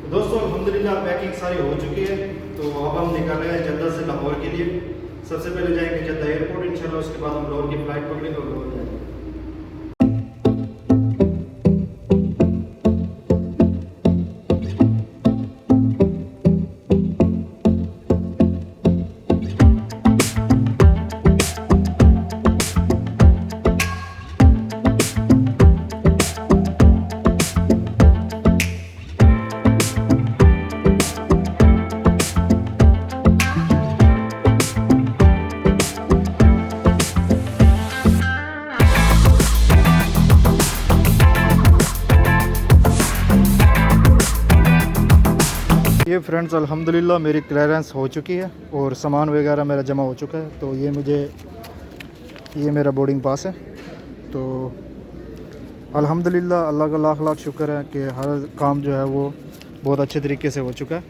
तो दोस्तों अल्हम्दुलिल्लाह पैकिंग सारी हो चुकी है। तो अब हम निकल रहे हैं जद्दा से लाहौर के लिए। सबसे पहले जाएंगे जद्दा एयरपोर्ट इंशाल्लाह, उसके बाद हम लाहौर की फ़्लाइट पकड़ेंगे और लाहौर जाएंगे। ये फ्रेंड्स अल्हम्दुलिल्लाह मेरी क्लियरेंस हो चुकी है और सामान वगैरह मेरा जमा हो चुका है। तो ये मेरा बोर्डिंग पास है। तो अल्हम्दुलिल्लाह अल्लाह का लाख लाख शुक्र है कि हर काम जो है वो बहुत अच्छे तरीके से हो चुका है।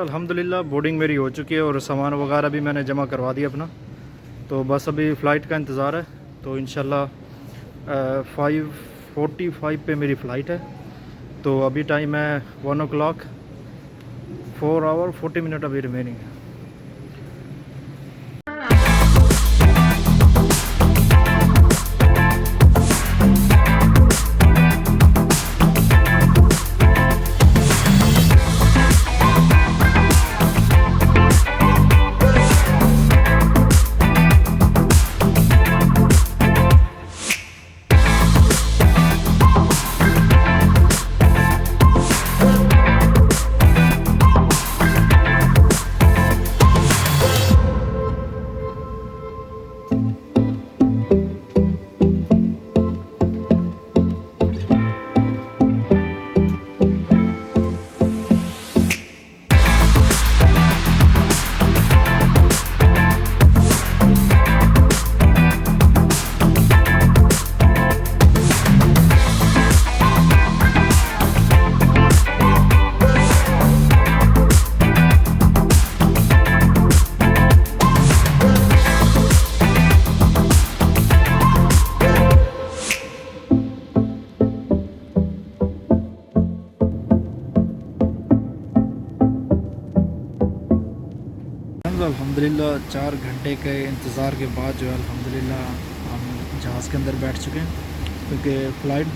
अल्हम्दुलिल्लाह बोर्डिंग मेरी हो चुकी है और सामान वगैरह भी मैंने जमा करवा दिया अपना। तो बस अभी फ़्लाइट का इंतज़ार है। तो इंशाल्लाह 5:45 पे मेरी फ़्लाइट है। तो अभी टाइम है 1 o'clock, 4 hours 40 minutes अभी रिमेनिंग है। अल्हम्दुलिल्लाह 4 घंटे के इंतज़ार के बाद जो है अल्हम्दुलिल्लाह हम जहाज़ के अंदर बैठ चुके हैं। क्योंकि फ़्लाइट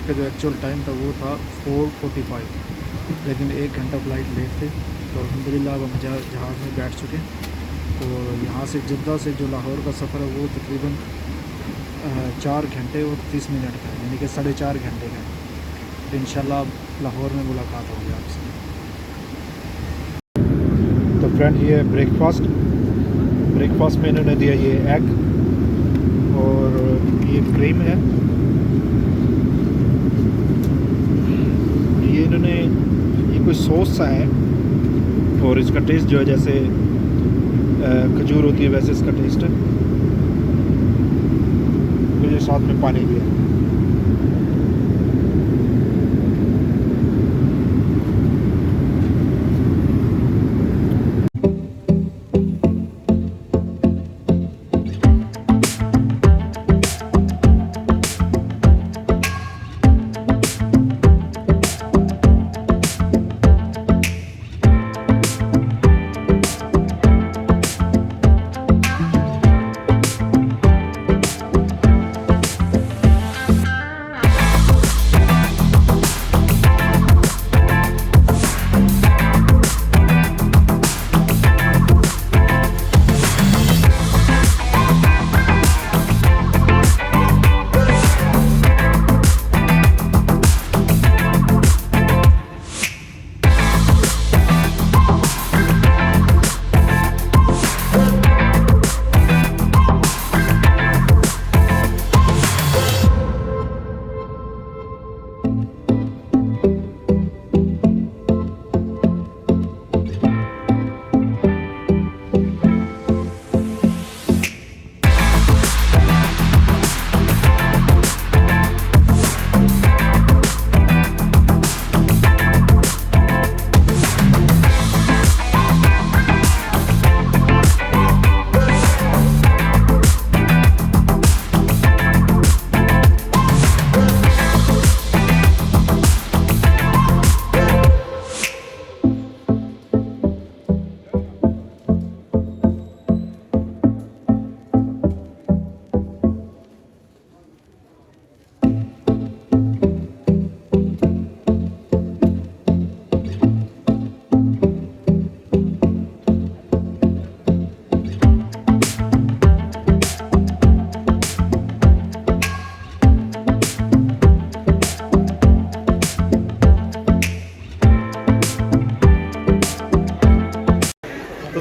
का जो एक्चुअल टाइम था वो था 4:45, लेकिन 1 घंटा फ़्लाइट लेट थे। तो अल्हम्दुलिल्लाह अब हम जहाज़ में बैठ चुके हैं। तो यहाँ से जद्दा से जो लाहौर का सफ़र है वो तकरीबन 4 घंटे और 30 मिनट का है, यानी कि 4.5 घंटे का है। तो इंशाल्लाह लाहौर में मुलाकात होगी आपसे। तो फ्रेंड ये ब्रेकफास्ट में इन्होंने दिया ये एग और ये क्रीम है। ये इन्होंने ये कोई सॉस सा है और इसका टेस्ट जो है जैसे खजूर होती है वैसे इसका टेस्ट है। मुझे साथ में पानी भी है।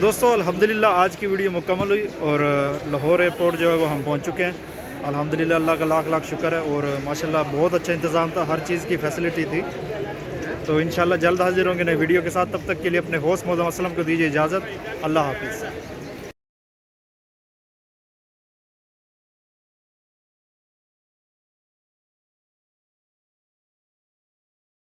दोस्तों अल्हम्दुलिल्लाह आज की वीडियो मुकम्मल हुई और लाहौर एयरपोर्ट जो है वो हम पहुंच चुके हैं। अल्हम्दुलिल्लाह अल्लाह का लाख लाख शुक्र है और माशाल्लाह बहुत अच्छा इंतज़ाम था, हर चीज़ की फैसिलिटी थी। तो इंशाल्लाह जल्द हाजिर होंगे नई वीडियो के साथ, तब तक के लिए अपने होस्ट मौजूद वसलम को दीजिए इजाज़त। अल्लाह हाफिज़।